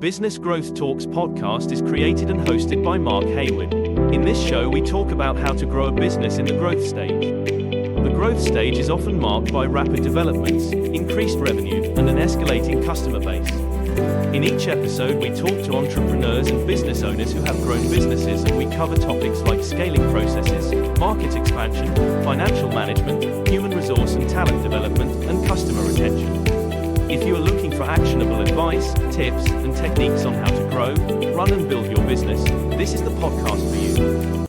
Business Growth Talks podcast is created and hosted by Mark Hayward. In this show, we talk about how to grow a business in the growth stage. The growth stage is often marked by rapid developments, increased revenue, and an escalating customer base. In each episode, we talk to entrepreneurs and business owners who have grown businesses, and we cover topics like scaling processes, market expansion, financial management, human resource and talent development, and customer retention. If you are looking for actionable advice, tips, and techniques on how to grow, run and build your business, this is the podcast for you.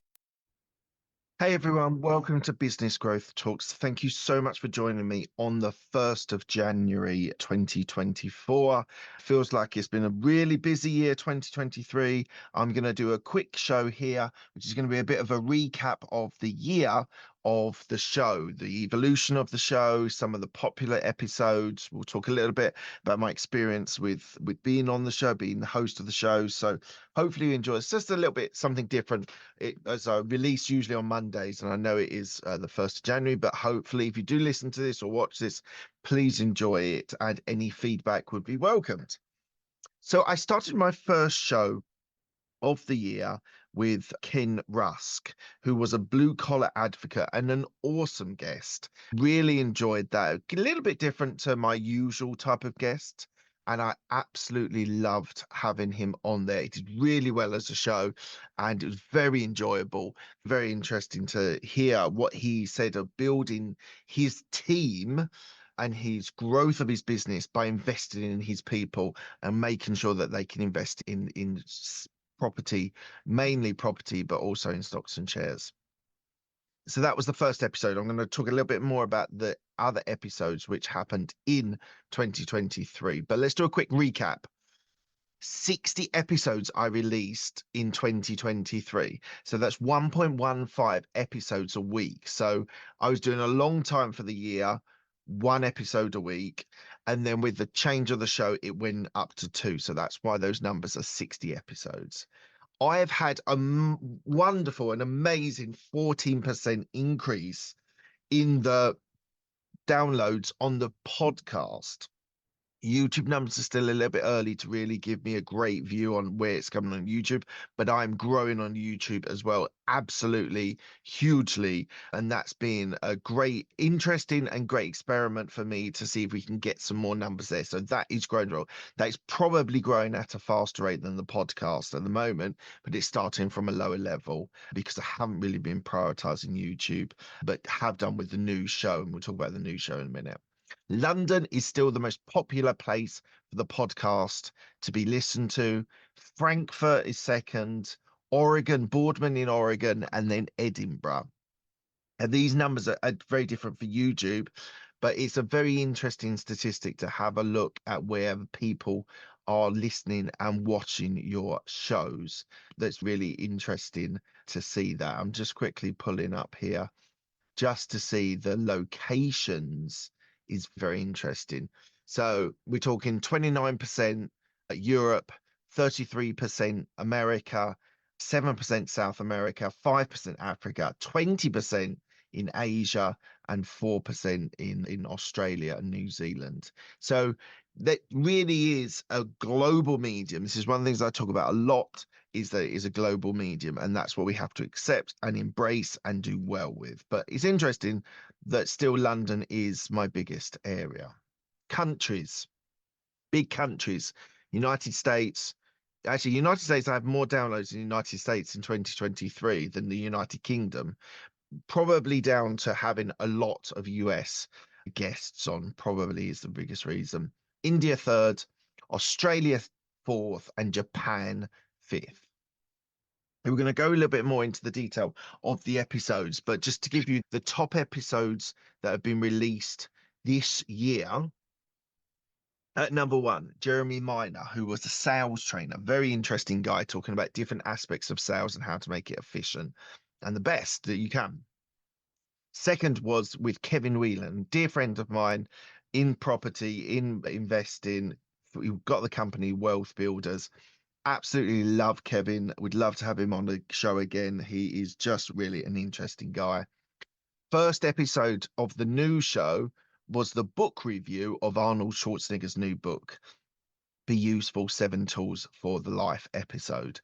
Hey everyone, welcome to Business Growth Talks. Thank you so much for joining me on the 1st of January 2024. Feels like it's been a really busy year, 2023. I'm going to do a quick show here, which is going to be a bit of a recap of the year of the show, the evolution of the show, some of the popular episodes. We'll talk a little bit about my experience with being on the show, being the host of the show. So hopefully you enjoy it. It's just a little bit something different. As I release usually on Mondays, and I know it is the 1st of January, but hopefully if you do listen to this or watch this, please enjoy it, and any feedback would be welcomed. So I started my first show of the year with Ken Rusk, who was a blue collar advocate and an awesome guest. Really enjoyed that. A little bit different to my usual type of guest. And I absolutely loved having him on there. He did really well as a show, and it was very enjoyable, very interesting to hear what he said of building his team and his growth of his business by investing in his people and making sure that they can invest in property, mainly property, but also in stocks and shares. So that was the first episode. I'm going to talk a little bit more about the other episodes which happened in 2023. But let's do a quick recap. 60 episodes I released in 2023. So that's 1.15 episodes a week. So I was doing a long time for the year, one episode a week. And then with the change of the show, it went up to 2. So that's why those numbers are 60 episodes. I have had a wonderful and amazing 14% increase in the downloads on the podcast. YouTube numbers are still a little bit early to really give me a great view on where it's coming on YouTube, but I'm growing on YouTube as well, absolutely hugely. And that's been a great, interesting and great experiment for me to see if we can get some more numbers there. So that is growing well. That is probably growing at a faster rate than the podcast at the moment, but it's starting from a lower level because I haven't really been prioritizing YouTube, but have done with the new show. And we'll talk about the new show in a minute. London is still the most popular place for the podcast to be listened to. Frankfurt is second, Oregon, Boardman in Oregon, and then Edinburgh. And these numbers are very different for YouTube, but it's a very interesting statistic to have a look at where people are listening and watching your shows. That's really interesting to see that. I'm just quickly pulling up here just to see the locations. Is very interesting. So we're talking 29% Europe, 33% America, 7% South America, 5% Africa, 20% in Asia, and 4% in Australia and New Zealand. So that really is a global medium. This is one of the things I talk about a lot, is that it is a global medium, and that's what we have to accept and embrace and do well with. But it's interesting that still London is my biggest area. Countries, big countries, United States. Actually, United States, I have more downloads in the United States in 2023 than the United Kingdom, probably down to having a lot of US guests on, probably is the biggest reason. India third, Australia fourth, and Japan fifth. We're going to go a little bit more into the detail of the episodes, but just to give you the top episodes that have been released this year. At number 1, Jeremy Miner, who was a sales trainer, very interesting guy talking about different aspects of sales and how to make it efficient and the best that you can. Second was with Kevin Whelan, dear friend of mine in property, in investing. We've got the company Wealth Builders. Absolutely love Kevin. Would love to have him on the show again. He is just really an interesting guy. First episode of the new show was the book review of Arnold Schwarzenegger's new book. Be Useful 7 Tools for the Life episode.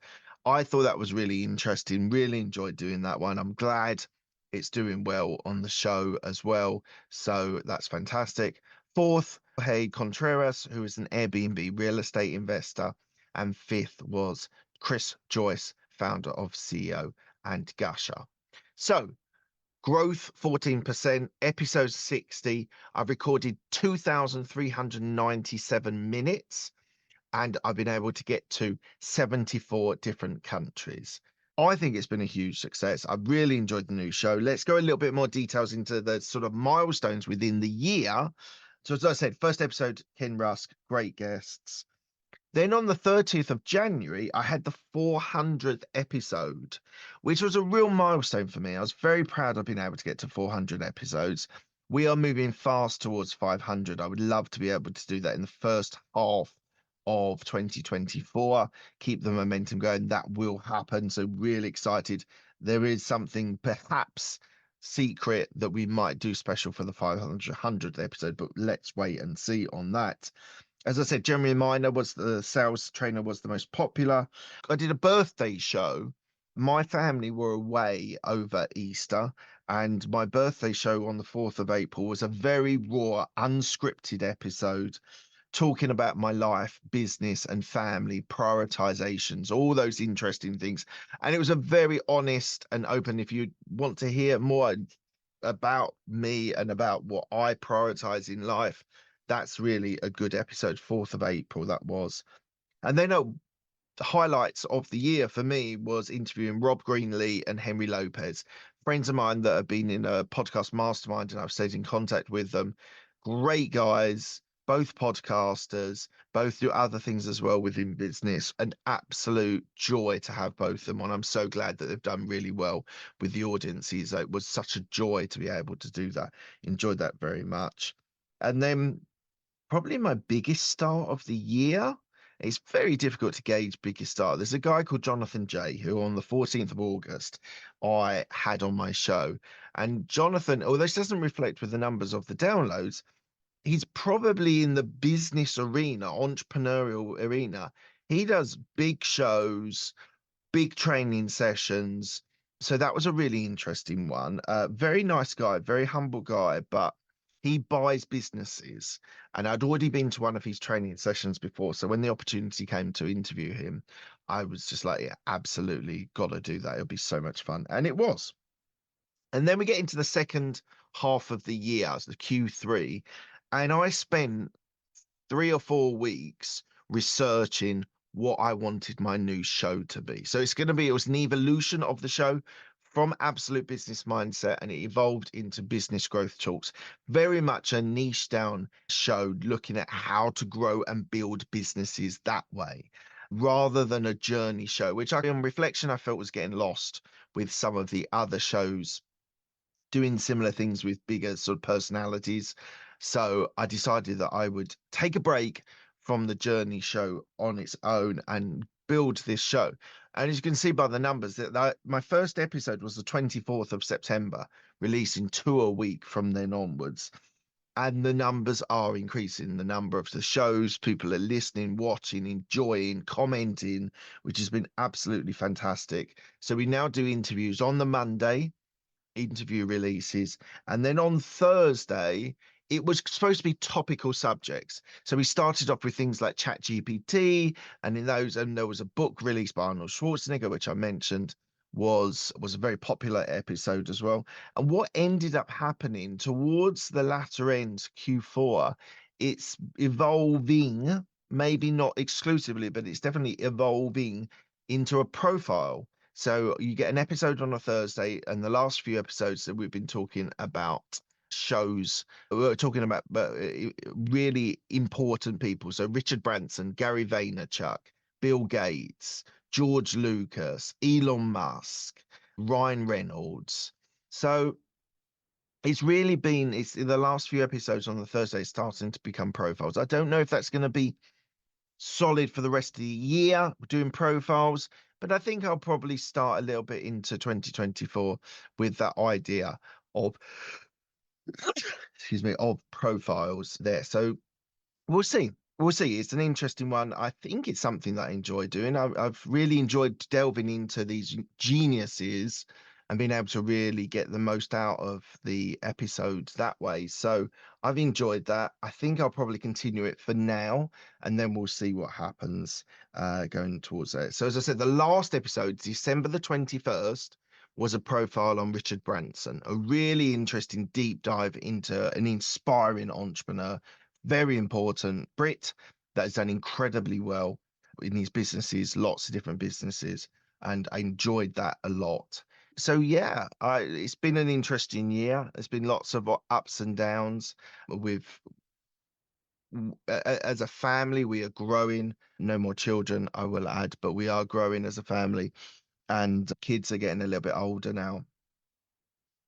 I thought that was really interesting. Really enjoyed doing that one. I'm glad it's doing well on the show as well. So that's fantastic. Fourth, Jorge Contreras, who is an Airbnb real estate investor. And fifth was Chris Joyce, founder of CEO and Gusher. So growth 14%, episode 60. I've recorded 2,397 minutes and I've been able to get to 74 different countries. I think it's been a huge success. I've really enjoyed the new show. Let's go a little bit more details into the sort of milestones within the year. So, as I said, first episode, Ken Rusk, great guests. Then on the 30th of January, I had the 400th episode, which was a real milestone for me. I was very proud of being able to get to 400 episodes. We are moving fast towards 500. I would love to be able to do that in the first half of 2024. Keep the momentum going. That will happen. So, really excited. There is something perhaps secret that we might do special for the 500th episode, but let's wait and see on that. As I said, Jeremy Minor was the sales trainer, was the most popular. I did a birthday show. My family were away over Easter, and my birthday show on the 4th of April was a very raw, unscripted episode talking about my life, business, and family prioritizations, all those interesting things. And it was a very honest and open. If you want to hear more about me and about what I prioritize in life, that's really a good episode. 4th of April, that was. And then the highlights of the year for me was interviewing Rob Greenlee and Henry Lopez, friends of mine that have been in a podcast mastermind, and I've stayed in contact with them. Great guys, both podcasters, both do other things as well within business. An absolute joy to have both of them on. I'm so glad that they've done really well with the audiences. It was such a joy to be able to do that. Enjoyed that very much. And then probably my biggest start of the year. It's very difficult to gauge biggest star. There's a guy called Jonathan J, who on the 14th of August I had on my show. And Jonathan, although this doesn't reflect with the numbers of the downloads, he's probably in the business arena, entrepreneurial arena. He does big shows, big training sessions. So that was a really interesting one. Very nice guy, very humble guy, but he buys businesses. And I'd already been to one of his training sessions before. So when the opportunity came to interview him, I was just like, yeah, absolutely got to do that. It'll be so much fun. And it was. And then we get into the second half of the year, so the Q3. And I spent 3 or 4 weeks researching what I wanted my new show to be. So it was an evolution of the show from Absolute Business Mindset, and it evolved into Business Growth Talks. Very much a niche down show looking at how to grow and build businesses that way, rather than a journey show, which on reflection, I felt was getting lost with some of the other shows doing similar things with bigger sort of personalities. So I decided that I would take a break from the journey show on its own and build this show. And as you can see by the numbers, that my first episode was the 24th of September, releasing 2 a week from then onwards. And the numbers are increasing. The number of the shows, people are listening, watching, enjoying, commenting, which has been absolutely fantastic. So we now do interviews on the Monday, interview releases, and then on Thursday it was supposed to be topical subjects. So we started off with things like ChatGPT, and in those, and there was a book released by Arnold Schwarzenegger, which I mentioned was a very popular episode as well. And what ended up happening towards the latter end, Q4, it's evolving, maybe not exclusively, but it's definitely evolving into a profile. So you get an episode on a Thursday, and the last few episodes that we've been talking about shows, we're talking about really important people. So Richard Branson, Gary Vaynerchuk, Bill Gates, George Lucas, Elon Musk, Ryan Reynolds. So it's really been, it's in the last few episodes on the Thursday starting to become profiles. I don't know if that's going to be solid for the rest of the year doing profiles, but I think I'll probably start a little bit into 2024 with that idea of excuse me, of profiles there. So we'll see. We'll see. It's an interesting one. I think it's something that I enjoy doing. I've really enjoyed delving into these geniuses and being able to really get the most out of the episodes that way. So I've enjoyed that. I think I'll probably continue it for now, and then we'll see what happens going towards it. So as I said, the last episode, December the 21st, was a profile on Richard Branson, a really interesting deep dive into an inspiring entrepreneur, very important Brit that has done incredibly well in his businesses, lots of different businesses, and I enjoyed that a lot. So yeah, it's been an interesting year. There's been lots of ups and downs. With as a family, we are growing. No more children, I will add, but we are growing as a family, and kids are getting a little bit older now.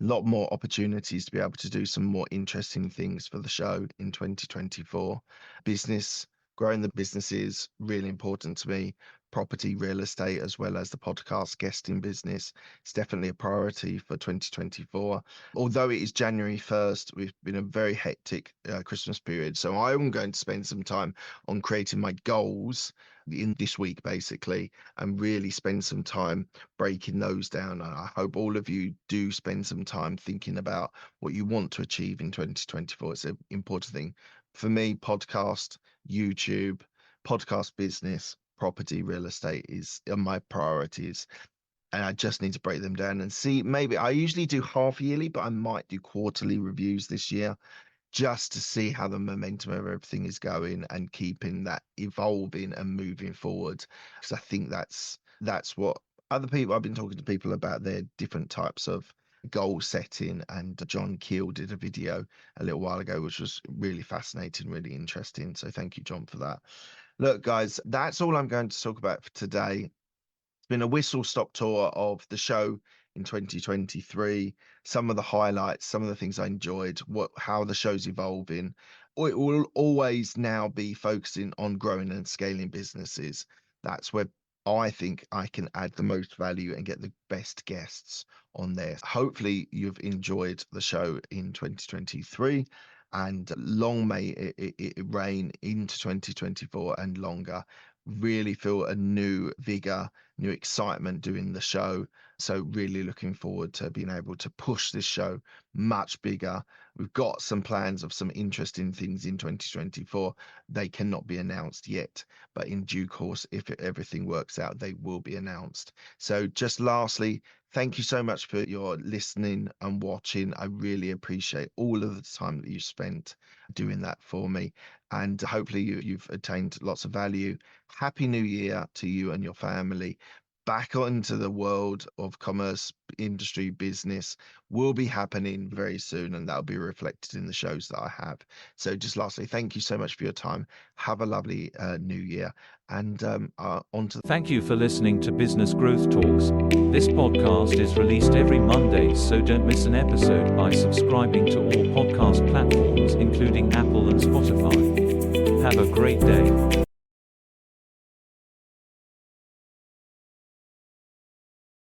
A lot more opportunities to be able to do some more interesting things for the show in 2024. Business, growing the business is really important to me. Property, real estate, as well as the podcast guesting business. It's definitely a priority for 2024. Although it is January 1st, we've been a very hectic Christmas period. So I'm going to spend some time on creating my goals in this week, basically, and really spend some time breaking those down. And I hope all of you do spend some time thinking about what you want to achieve in 2024. It's an important thing. For me, podcast, YouTube, podcast business, property, real estate are my priorities. And I just need to break them down and see. Maybe I usually do half yearly, but I might do quarterly reviews this year just to see how the momentum of everything is going and keeping that evolving and moving forward. Because I think that's what other people, I've been talking to people about their different types of goal setting, and John Keel did a video a little while ago, which was really fascinating, really interesting. So thank you, John, for that. Look, guys, that's all I'm going to talk about for today. It's been a whistle-stop tour of the show in 2023, some of the highlights, some of the things I enjoyed, how the show's evolving. It will always now be focusing on growing and scaling businesses. That's where I think I can add the most value and get the best guests on there. Hopefully you've enjoyed the show in 2023, and long may it reign into 2024 and longer. Really feel a new vigor, new excitement doing the show. So really looking forward to being able to push this show much bigger. We've got some plans of some interesting things in 2024. They cannot be announced yet, but in due course, if everything works out, they will be announced. So just lastly, thank you so much for your listening and watching. I really appreciate all of the time that you spent doing that for me. And hopefully you've attained lots of value. Happy New Year to you and your family. Back onto the world of commerce, industry, business will be happening very soon, and that'll be reflected in the shows that I have. So just lastly, thank you so much for your time. Have a lovely new year, and on to Thank you for listening to Business Growth Talks. This podcast is released every Monday, so don't miss an episode by subscribing to all podcast platforms, including Apple and Spotify. Have a great day.